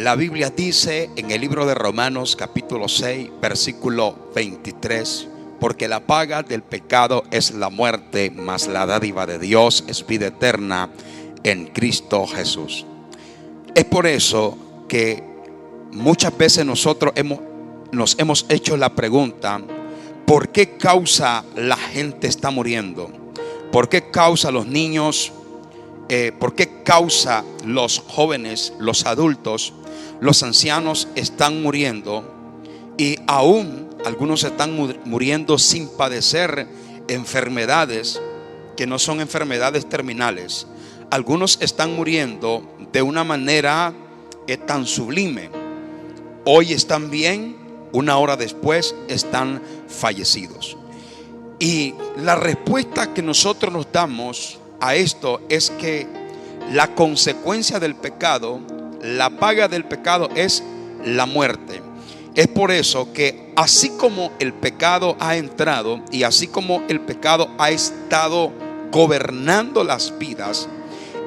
La Biblia dice en el libro de Romanos capítulo 6 versículo 23: porque la paga del pecado es la muerte, mas la dádiva de Dios es vida eterna en Cristo Jesús. Es por eso que muchas veces nosotros nos hemos hecho la pregunta: ¿por qué causa la gente está muriendo? ¿Por qué causa los niños? ¿Por qué causa los jóvenes, los adultos, los ancianos están muriendo? Y aún algunos están muriendo sin padecer enfermedades que no son enfermedades terminales. Algunos están muriendo de una manera tan sublime. Hoy están bien, una hora después están fallecidos. Y la respuesta que nosotros nos damos a esto es que la consecuencia del pecado, la paga del pecado es la muerte. Es por eso que así como el pecado ha entrado y así como el pecado ha estado gobernando las vidas,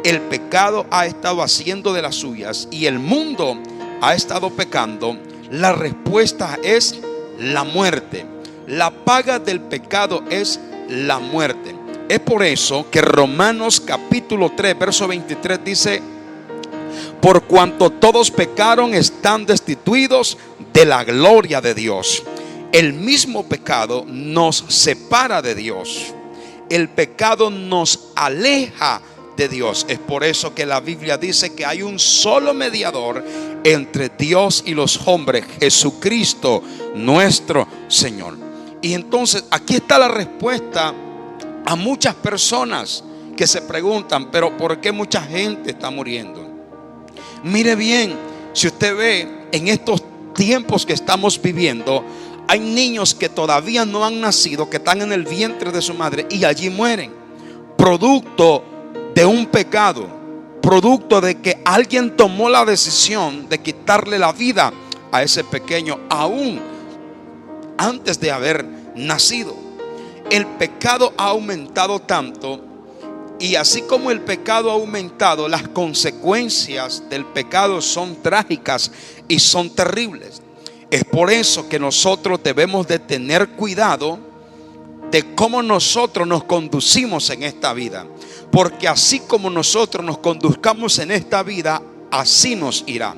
el pecado ha estado haciendo de las suyas y el mundo ha estado pecando, la respuesta es la muerte. La paga del pecado es la muerte. Es por eso que Romanos capítulo 3 verso 23 dice: por cuanto todos pecaron, están destituidos de la gloria de Dios. El mismo pecado nos separa de Dios. El pecado nos aleja de Dios. Es por eso que la Biblia dice que hay un solo mediador entre Dios y los hombres, Jesucristo nuestro Señor. Y entonces aquí está la respuesta a muchas personas que se preguntan: pero ¿por qué mucha gente está muriendo? Mire bien, si usted ve en estos tiempos que estamos viviendo, hay niños que todavía no han nacido, que están en el vientre de su madre y allí mueren, producto de un pecado, producto de que alguien tomó la decisión de quitarle la vida a ese pequeño aún antes de haber nacido. El pecado ha aumentado tanto, y así como el pecado ha aumentado, las consecuencias del pecado son trágicas y son terribles. Es por eso que nosotros debemos de tener cuidado de cómo nosotros nos conducimos en esta vida, porque así como nosotros nos conduzcamos en esta vida, así nos irá.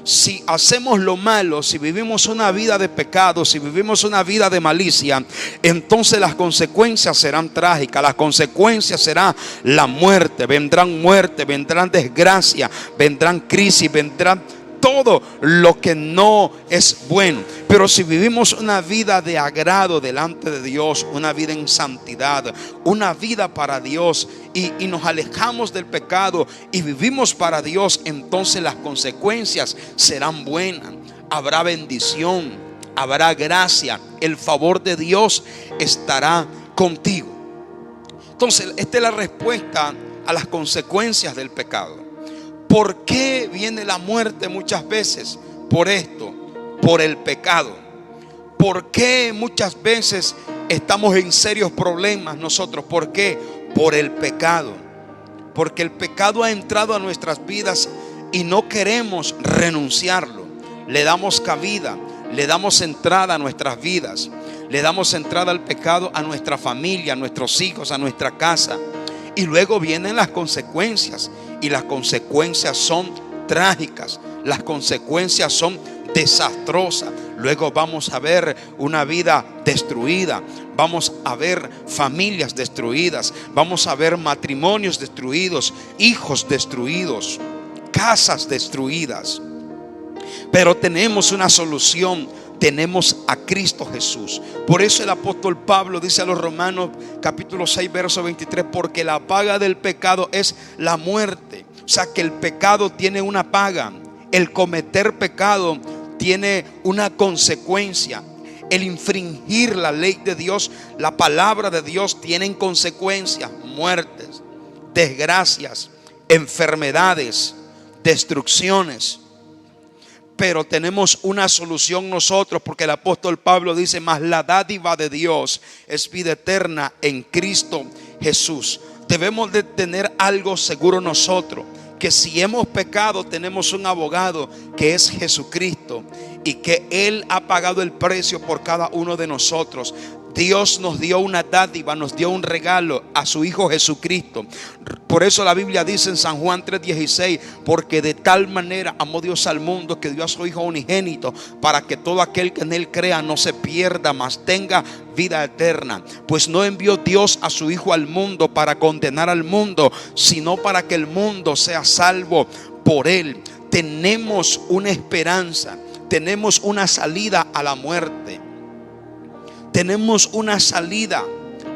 Si hacemos lo malo, si vivimos una vida de pecado, si vivimos una vida de malicia, entonces las consecuencias serán trágicas. Las consecuencias serán la muerte. Vendrán desgracia, vendrán crisis, vendrán todo lo que no es bueno. Pero si vivimos una vida de agrado delante de Dios, una vida en santidad, una vida para Dios, y nos alejamos del pecado y vivimos para Dios, entonces las consecuencias serán buenas. Habrá bendición, habrá gracia, el favor de Dios estará contigo. Entonces esta es la respuesta a las consecuencias del pecado. ¿Por qué viene la muerte muchas veces? Por esto, por el pecado. ¿Por qué muchas veces estamos en serios problemas nosotros? ¿Por qué? Por el pecado. Porque el pecado ha entrado a nuestras vidas y no queremos renunciarlo. Le damos cabida, le damos entrada a nuestras vidas, le damos entrada al pecado a nuestra familia, a nuestros hijos, a nuestra casa. Y luego vienen las consecuencias. Y las consecuencias son trágicas. Las consecuencias son desastrosas. Luego vamos a ver una vida destruida. Vamos a ver familias destruidas. Vamos a ver matrimonios destruidos, hijos destruidos, casas destruidas. Pero tenemos una solución. Tenemos a Cristo Jesús. Por eso el apóstol Pablo dice a los Romanos capítulo 6 verso 23: porque la paga del pecado es la muerte. O sea que el pecado tiene una paga. El cometer pecado tiene una consecuencia. El infringir la ley de Dios, la palabra de Dios, tienen consecuencias: muertes, desgracias, enfermedades, destrucciones. Pero tenemos una solución nosotros, porque el apóstol Pablo dice: mas la dádiva de Dios es vida eterna en Cristo Jesús. Debemos de tener algo seguro nosotros, que si hemos pecado tenemos un abogado que es Jesucristo y que Él ha pagado el precio por cada uno de nosotros. Dios nos dio una dádiva, nos dio un regalo a su Hijo Jesucristo. Por eso la Biblia dice en San Juan 3:16, porque de tal manera amó Dios al mundo que dio a su Hijo unigénito, para que todo aquel que en Él crea no se pierda, mas tenga vida eterna. Pues no envió Dios a su Hijo al mundo para condenar al mundo, sino para que el mundo sea salvo por Él. Tenemos una esperanza, tenemos una salida a la muerte. Tenemos una salida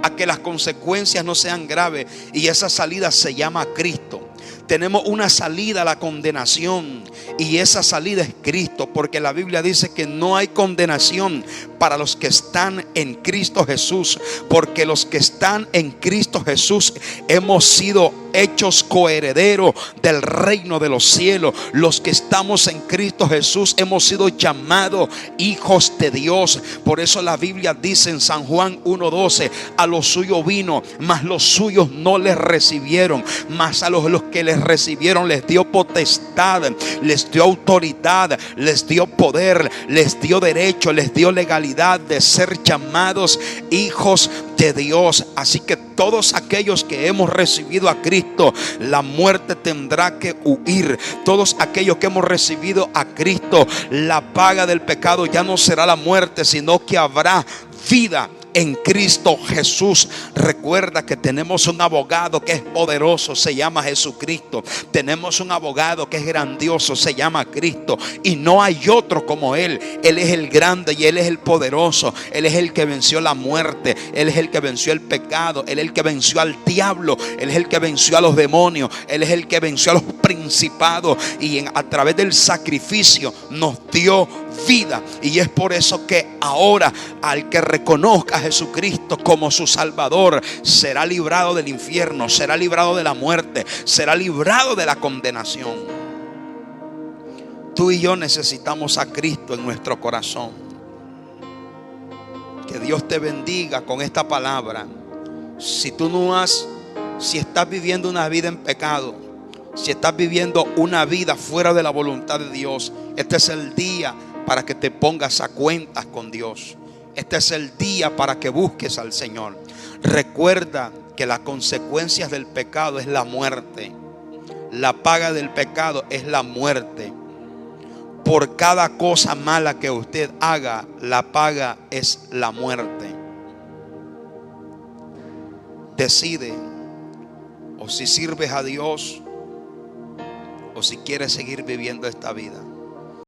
a que las consecuencias no sean graves, y esa salida se llama Cristo. Tenemos una salida a la condenación, y esa salida es Cristo, porque la Biblia dice que no hay condenación para los que están en Cristo Jesús, porque los que están en Cristo Jesús hemos sido hechos coherederos del reino de los cielos. Los que estamos en Cristo Jesús hemos sido llamados hijos de Dios. Por eso la Biblia dice en San Juan 1:12, a los suyos vino, mas los suyos no les recibieron, mas a los que les recibieron les dio potestad, les dio autoridad, les dio poder, les dio derecho, les dio legalidad de ser llamados hijos de Dios. Así que todos aquellos que hemos recibido a Cristo, la muerte tendrá que huir. Todos aquellos que hemos recibido a Cristo, la paga del pecado ya no será la muerte, sino que habrá vida en Cristo Jesús. Recuerda que tenemos un abogado que es poderoso, se llama Jesucristo. Tenemos un abogado que es grandioso, se llama Cristo, y no hay otro como Él. Él es el grande y Él es el poderoso. Él es el que venció la muerte, Él es el que venció el pecado, Él es el que venció al diablo, Él es el que venció a los demonios, Él es el que venció a los principados, y a través del sacrificio nos dio vida. Y es por eso que ahora al que reconozca a Jesucristo como su Salvador será librado del infierno, será librado de la muerte, será librado de la condenación. Tú y yo necesitamos a Cristo en nuestro corazón. Que Dios te bendiga con esta palabra. Si estás viviendo una vida en pecado, si estás viviendo una vida fuera de la voluntad de Dios, este es el día para que te pongas a cuentas con Dios. Este es el día para que busques al Señor. Recuerda que las consecuencias del pecado es la muerte. La paga del pecado es la muerte. Por cada cosa mala que usted haga, la paga es la muerte. Decide o si sirves a Dios o si quieres seguir viviendo esta vida.